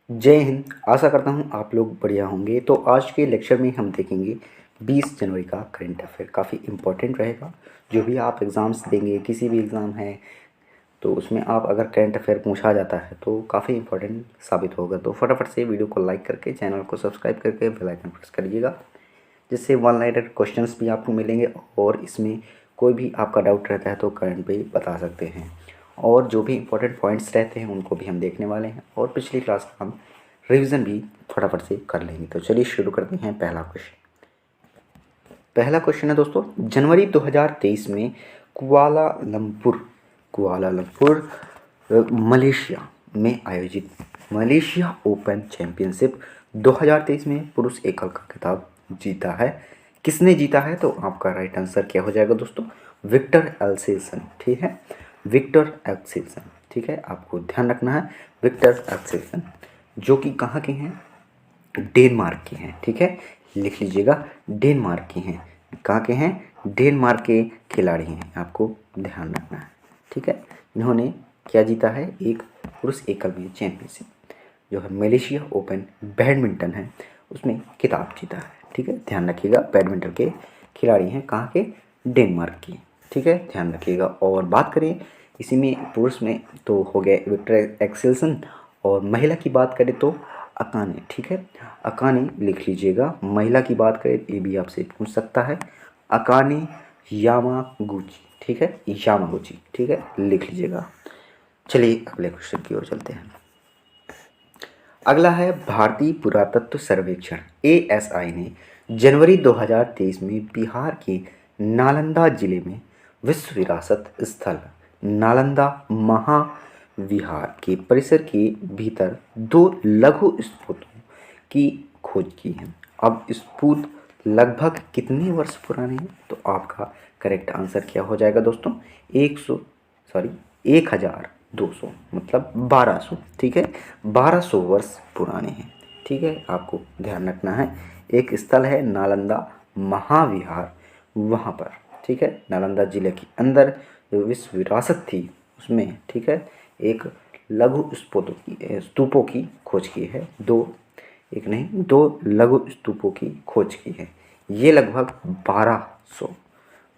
जय हिंद। आशा करता हूँ आप लोग बढ़िया होंगे। तो आज के लेक्चर में हम देखेंगे 20 जनवरी का करंट अफेयर। काफ़ी इम्पोर्टेंट रहेगा। जो भी आप एग्ज़ाम्स देंगे, किसी भी एग्ज़ाम है तो उसमें आप अगर करंट अफेयर पूछा जाता है तो काफ़ी इम्पोर्टेंट साबित होगा। तो फटाफट से वीडियो को लाइक करके चैनल को सब्सक्राइब करके बेल आइकन प्रेस करिएगा, जिससे वन लाइनर क्वेश्चंस भी आपको मिलेंगे और इसमें कोई भी आपका डाउट रहता है तो करंट पे बता सकते हैं। और जो भी इंपॉर्टेंट पॉइंट्स रहते हैं उनको भी हम देखने वाले हैं और पिछली क्लास का हम रिवीजन भी फटाफट से कर लेंगे। तो चलिए शुरू करते हैं। पहला क्वेश्चन है दोस्तों, जनवरी 2023 में कुआलालंपुर मलेशिया में आयोजित मलेशिया ओपन चैंपियनशिप 2023 में पुरुष एकल का खिताब जीता है। किसने जीता है? तो आपका राइट आंसर क्या हो जाएगा दोस्तों? Viktor Axelsen. ठीक है, विक्टर एक्सेल्सन। ठीक है, आपको ध्यान रखना है। विक्टर एक्सेल्सन जो कि कहाँ के हैं? डेनमार्क के हैं। ठीक है, लिख लीजिएगा, डेनमार्क के हैं। कहाँ के हैं? डेनमार्क के खिलाड़ी हैं, आपको ध्यान रखना है। ठीक है, इन्होंने क्या जीता है? एक पुरुष एकल में चैंपियनशिप जो है मलेशिया ओपन बैडमिंटन है उसमें खिताब जीता है। ठीक है, ध्यान रखिएगा, बैडमिंटन के खिलाड़ी हैं, कहाँ के? डेनमार्क के। ठीक है, ध्यान रखिएगा। और बात करें इसी में पुरुष में तो हो गए विक्टर एक्सेल्सन, और महिला की बात करें तो अकाने। ठीक है, अकाने लिख लीजिएगा। महिला की बात करें, ये भी आपसे पूछ सकता है, अकाने यामागुची। ठीक है, यामागुची। ठीक है, लिख लीजिएगा। चलिए अगले क्वेश्चन की ओर चलते हैं। अगला है, भारतीय पुरातत्व सर्वेक्षण ASI ने जनवरी 2023 में बिहार के नालंदा जिले में विश्व विरासत स्थल नालंदा महाविहार के परिसर के भीतर 2 लघु स्तूपों की खोज की है। अब स्तूप लगभग कितने वर्ष पुराने हैं? तो आपका करेक्ट आंसर क्या हो जाएगा दोस्तों? 1200, मतलब 1200। ठीक है, 1200 वर्ष पुराने हैं। ठीक है, आपको ध्यान रखना है। एक स्थल है नालंदा महाविहार, वहाँ पर। ठीक है, नालंदा जिले के अंदर जो विश्व विरासत थी उसमें, ठीक है, एक लघु स्तूपों की खोज की है। एक नहीं, 2 लघु स्तूपों की खोज की है। ये लगभग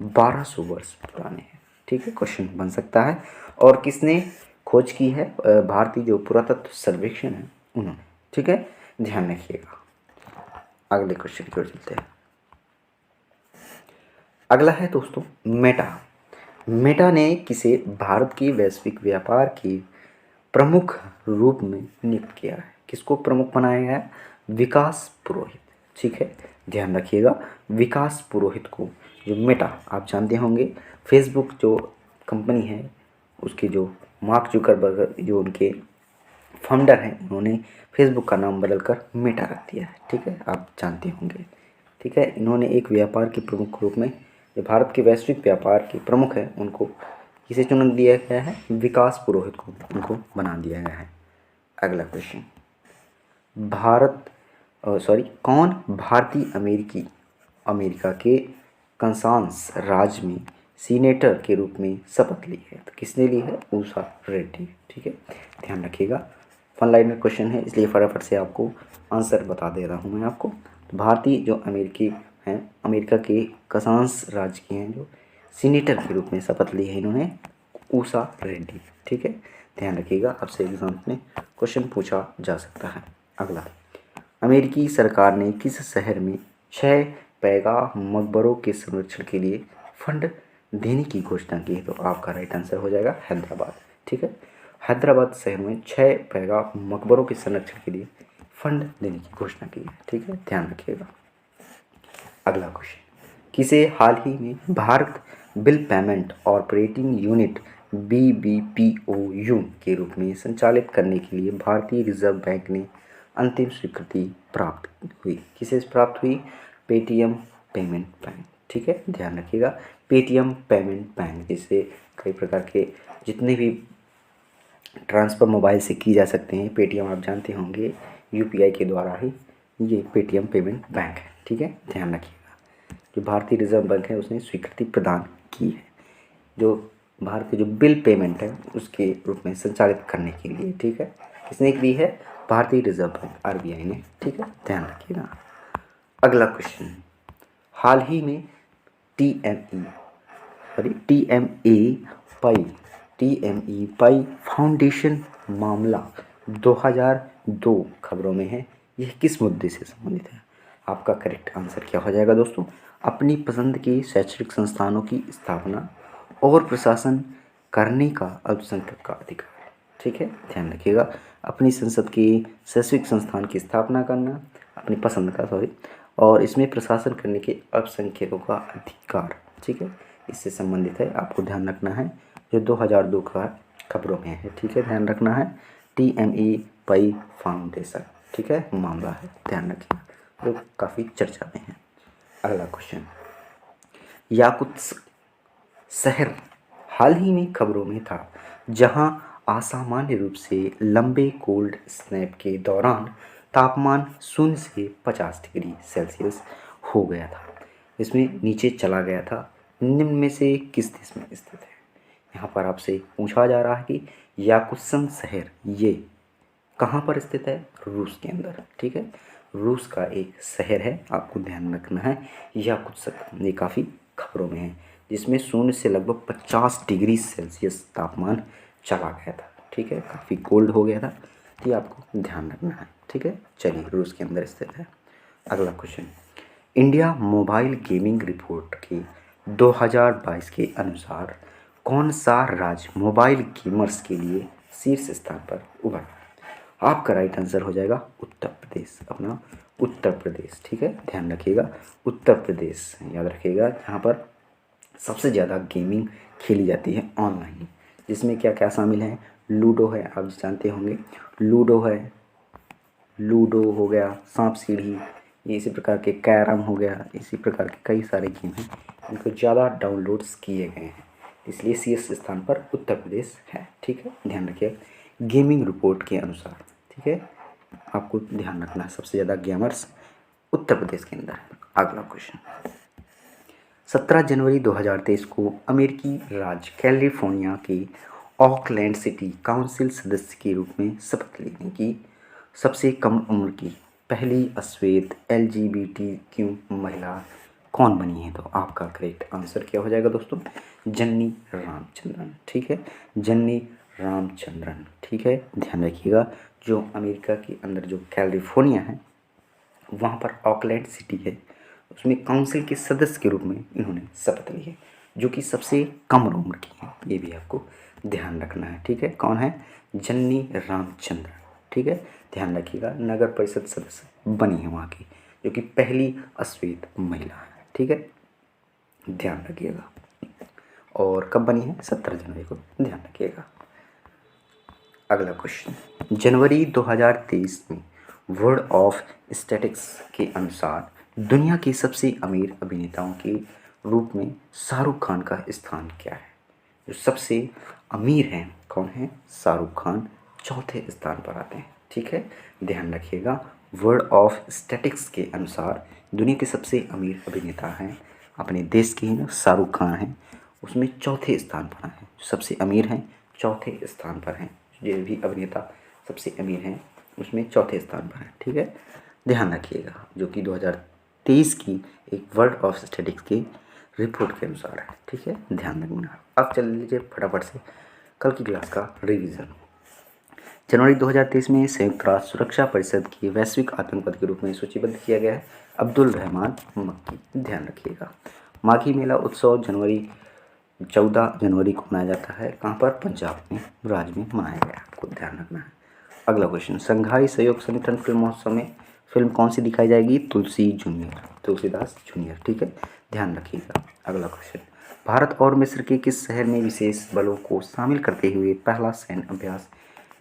1200 वर्ष पुराने हैं। ठीक है, क्वेश्चन बन सकता है। और किसने खोज की है? भारतीय जो पुरातत्व सर्वेक्षण है उन्होंने। ठीक है, ध्यान रखिएगा। अगले क्वेश्चन की ओर चलते हैं। अगला है दोस्तों, मेटा ने किसे भारत के वैश्विक व्यापार के प्रमुख रूप में नियुक्त किया है? किसको प्रमुख बनाया गया है? विकास पुरोहित। ठीक है, ध्यान रखिएगा, विकास पुरोहित को। जो मेटा आप जानते होंगे, फेसबुक जो कंपनी है उसके जो मार्क जुकरबर्ग जो उनके फाउंडर हैं, उन्होंने फेसबुक का नाम बदलकर मेटा रख दिया है। ठीक है, आप जानते होंगे। ठीक है, इन्होंने एक व्यापार के प्रमुख रूप में, जो भारत के वैश्विक व्यापार के प्रमुख हैं, उनको किसे चुन दिया गया है? विकास पुरोहित को उनको बना दिया गया है। अगला क्वेश्चन, कौन भारतीय अमेरिका के कंसास राज्य में सीनेटर के रूप में शपथ ली है? तो किसने ली है? उषा रेड्डी। ठीक है, ध्यान रखिएगा, वन लाइनर क्वेश्चन है इसलिए फटाफट से आपको आंसर बता दे रहा हूँ मैं आपको। तो भारतीय जो अमेरिकी हैं, अमेरिका के कंसास राज्य के हैं, जो सीनेटर के रूप में शपथ ली है इन्होंने, उषा रेड्डी। ठीक है, ध्यान रखिएगा, आपसे एग्जाम में क्वेश्चन पूछा जा सकता है। अगला, अमेरिकी सरकार ने किस शहर में 6 पैगा मकबरों के संरक्षण के लिए फंड देने की घोषणा की है? तो आपका राइट आंसर हो जाएगा हैदराबाद। ठीक है, हैदराबाद शहर में 6 पैगा मकबरों के संरक्षण के लिए फंड देने की घोषणा की है। ठीक है, ध्यान रखिएगा। अगला क्वेश्चन, किसे हाल ही में Bharat bill payment operating unit BBPOU के रूप में संचालित करने के लिए भारतीय रिजर्व बैंक ने अंतिम स्वीकृति प्राप्त हुई? किसे प्राप्त हुई? Paytm payment bank. ठीक है, ध्यान रखिएगा, पेटीएम पेमेंट बैंक, जिससे कई प्रकार के जितने भी ट्रांसफ़र मोबाइल से की जा सकते हैं, पेटीएम आप जानते होंगे, UPI के द्वारा ही ये पेटीएम पेमेंट बैंक है। ठीक है, ध्यान रखिएगा, जो भारतीय रिजर्व बैंक है उसने स्वीकृति प्रदान की है, जो भारत के जो बिल पेमेंट है उसके रूप में संचालित करने के लिए। ठीक है, किसने की है? भारतीय रिजर्व बैंक आरबीआई ने, ठीक है, ध्यान रखिएगा। अगला क्वेश्चन, हाल ही में टीएमई पाई फाउंडेशन मामला 2002 खबरों में है, यह किस मुद्दे से संबंधित है? आपका करेक्ट आंसर क्या हो जाएगा दोस्तों? अपनी पसंद के शैक्षणिक संस्थानों की स्थापना और प्रशासन करने का अल्पसंख्यक का अधिकार, ठीक है, ध्यान रखिएगा। अपनी संसद के शैक्षणिक संस्थान की स्थापना करना, अपनी पसंद का और इसमें प्रशासन करने के अल्पसंख्यकों का अधिकार, ठीक है, इससे संबंधित है। आपको ध्यान रखना है जो 2002 का खबरों में है, ठीक है, ध्यान रखना है। टीएमई पाई फाउंडेशन, ठीक है, मामला है, ध्यान रखिए, जो काफ़ी चर्चा में है। अगला क्वेश्चन, याकुत्स्क शहर हाल ही में खबरों में था, जहां असामान्य रूप से लंबे कोल्ड स्नैप के दौरान तापमान 0 से 50 डिग्री सेल्सियस हो गया था, इसमें नीचे चला गया था, निम्न में से किस देश में स्थित है? यहाँ पर आपसे पूछा जा रहा है कि याकुत्स्क शहर ये कहाँ पर स्थित है? रूस के अंदर, ठीक है, रूस का एक शहर है, आपको ध्यान रखना है। याकुत्स्क ये काफ़ी खबरों में है, जिसमें 0 से लगभग 50 डिग्री सेल्सियस तापमान चला गया था, ठीक है, काफ़ी कोल्ड हो गया था, तो ये आपको ध्यान रखना है, ठीक है। चलिए, रूस के अंदर स्थित है। अगला question, India mobile gaming report के 2022 के अनुसार कौन सा राज्य मोबाइल गेमर्स के लिए शीर्ष स्थान पर उभरा? आपका राइट आंसर हो जाएगा उत्तर प्रदेश, अपना उत्तर प्रदेश, ठीक है, ध्यान रखिएगा, उत्तर प्रदेश याद रखिएगा, जहाँ पर सबसे ज़्यादा गेमिंग खेली जाती है ऑनलाइन, जिसमें क्या क्या शामिल है? लूडो है, आप जानते होंगे, लूडो है, लूडो हो गया, सांप सीढ़ी, इसी प्रकार के कैरम हो गया, इसी प्रकार के कई सारे गेम हैं, इनको ज़्यादा डाउनलोड्स किए गए हैं, इसलिए शीर्ष स्थान पर उत्तर प्रदेश है, ठीक है, ध्यान रखिए। गेमिंग रिपोर्ट के अनुसार, ठीक है, आपको ध्यान रखना है, सबसे ज़्यादा गेमर्स उत्तर प्रदेश के अंदर है। अगला क्वेश्चन, 17 जनवरी 2023 को अमेरिकी राज्य कैलिफोर्निया के ऑकलैंड सिटी काउंसिल सदस्य के रूप में शपथ लेने की सबसे कम उम्र की पहली अश्वेत LGBTQ महिला कौन बनी है? तो आपका करेक्ट आंसर क्या हो जाएगा दोस्तों? जन्नी रामचंद्रन, ठीक है, जन्नी रामचंद्रन, ठीक है, ध्यान रखिएगा। जो अमेरिका के अंदर जो कैलिफोर्निया है, वहाँ पर ऑकलैंड सिटी है, उसमें काउंसिल के सदस्य के रूप में इन्होंने शपथ ली है, जो कि सबसे कम उम्र की है, ये भी आपको ध्यान रखना है, ठीक है। कौन है? जन्नी रामचंद्रन, ठीक है, ध्यान रखिएगा, नगर परिषद सदस्य बनी है वहाँ की, जो कि पहली अश्वेत महिला है, ठीक है, ध्यान रखिएगा। और कब बनी है? 17 जनवरी को, ध्यान रखिएगा। अगला क्वेश्चन, जनवरी 2023 में वर्ल्ड ऑफ स्टैटिस्टिक्स के अनुसार दुनिया के सबसे अमीर अभिनेताओं के रूप में शाहरुख खान का स्थान क्या है? जो सबसे अमीर हैं कौन है? शाहरुख खान चौथे स्थान पर आते हैं, ठीक है, ध्यान रखिएगा। वर्ल्ड ऑफ स्टैटिस्टिक्स के अनुसार दुनिया के सबसे अमीर अभिनेता हैं, अपने देश के ही ना, शाहरुख खान हैं, उसमें चौथे स्थान पर हैं, सबसे अमीर हैं, चौथे स्थान पर हैं, जो भी अभिनेता सबसे अमीर हैं उसमें चौथे स्थान पर है, ठीक है, ध्यान रखिएगा, जो कि 2023 की एक वर्ल्ड ऑफ स्टैटिस्टिक्स की रिपोर्ट के अनुसार है, ठीक है, ध्यान रखना। अब चल लीजिए फटाफट से कल की क्लास का रिवीजन। जनवरी 2023 में संयुक्त राष्ट्र सुरक्षा परिषद की वैश्विक आतंकवादी के रूप में सूचीबद्ध किया गया है अब्दुल रहमान मक्की, ध्यान रखिएगा। माघी मेला उत्सव 14 जनवरी को मनाया जाता है, कहाँ पर? पंजाब में, राज्य में मनाया गया, आपको ध्यान रखना है। अगला क्वेश्चन, संघाई सहयोग संगठन फिल्म महोत्सव में फिल्म कौन सी दिखाई जाएगी? तुलसीदास जूनियर, ठीक है, ध्यान रखिएगा। अगला क्वेश्चन, भारत और मिस्र के किस शहर में विशेष बलों को शामिल करते हुए पहला सैन्य अभ्यास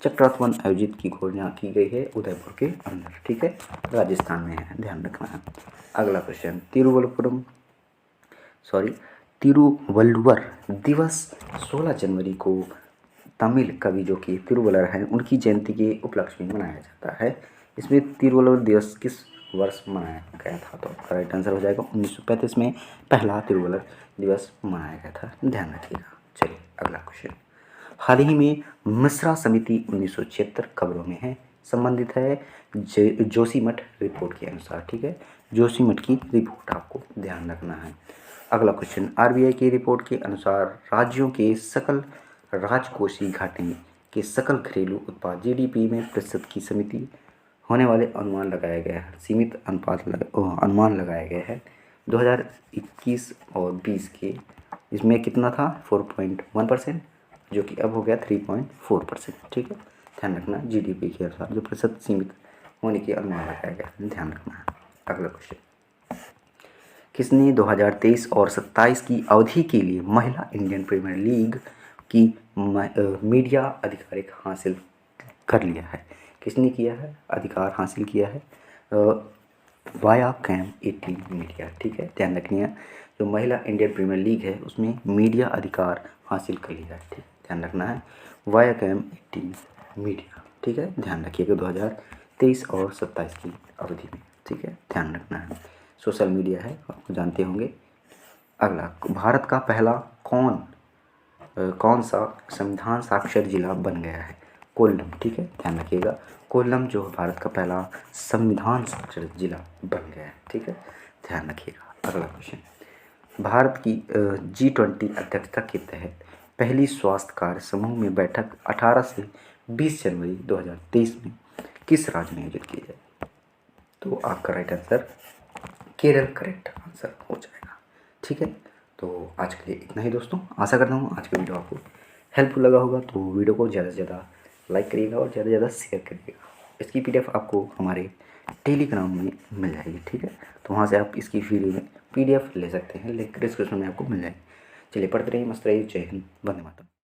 चक्रवात वन आयोजित की घोषणा की गई है? उदयपुर के अंदर, ठीक है, राजस्थान में है, ध्यान रखना है। अगला क्वेश्चन, तिरुवल्लुवर दिवस 16 जनवरी को तमिल कवि जो कि तिरुवल्लुवर हैं उनकी जयंती के उपलक्ष्य में मनाया जाता है। इसमें तिरुवल्लुवर दिवस किस वर्ष मनाया गया था? तो राइट आंसर हो जाएगा 1935 में पहला तिरुवल्लुवर दिवस मनाया गया था, ध्यान रखिएगा। चलिए अगला क्वेश्चन, हाल ही में मिश्रा समिति 1976 खबरों में है, संबंधित है जोशीमठ रिपोर्ट के अनुसार। ठीक है, जोशीमठ की रिपोर्ट आपको ध्यान रखना है। अगला क्वेश्चन, आरबीआई की रिपोर्ट के अनुसार राज्यों के सकल राजकोषीय घाटे के सकल घरेलू उत्पाद जीडीपी में प्रतिशत की समिति होने वाले अनुमान लगाया गया है, सीमित अनुमान लगाया गया है 2021 और 20 के। इसमें कितना था 4.1%, जो कि अब हो गया 3.4%। ठीक है, ध्यान रखना, जीडीपी के अनुसार जो प्रतिशत सीमित होने के अनुमान लगाया गया है, ध्यान रखना है। अगला क्वेश्चन, किसने 2023 और 27 की अवधि के लिए महिला इंडियन प्रीमियर लीग की मीडिया अधिकार हासिल कर लिया है? किसने किया है, अधिकार हासिल किया है? वायाकैम 18 मीडिया। ठीक है, ध्यान रखिए, जो महिला इंडियन प्रीमियर लीग है उसमें मीडिया अधिकार हासिल कर लिया है। ठीक, ध्यान रखना है, वायाकैम 18 मीडिया। ठीक है, ध्यान रखिएगा 2023 और 27 की अवधि में। ठीक है, ध्यान रखना है, सोशल मीडिया है, आपको जानते होंगे। अगला, भारत का पहला कौन सा संविधान साक्षर जिला बन गया है? कोल्लम। ठीक है, ध्यान रखिएगा, कोल्लम जो भारत का पहला संविधान साक्षर जिला बन गया है। ठीक है, ध्यान रखिएगा। अगला क्वेश्चन, भारत की G20 अध्यक्षता के तहत पहली स्वास्थ्य कार्य समूह में बैठक 18 से 20 जनवरी 2023 में किस राज्य में आयोजित की जाए? तो आपका right answer Kerala correct answer हो जाएगा। ठीक है, तो आज के लिए इतना ही दोस्तों। आशा करता हूँ आज का वीडियो आपको हेल्पफुल लगा होगा, तो वीडियो को ज़्यादा से ज़्यादा लाइक करिएगा और ज़्यादा से ज़्यादा शेयर करिएगा। इसकी PDF आपको हमारे टेलीग्राम में मिल जाएगी। ठीक है, तो वहाँ से आप इसकी PDF ले सकते हैं, लिंक डिस्क्रिप्शन में आपको मिल जाएगी। चलिए, पढ़ते रहिए, मस्त रहिए। जय हिंद, वंदे मातरम।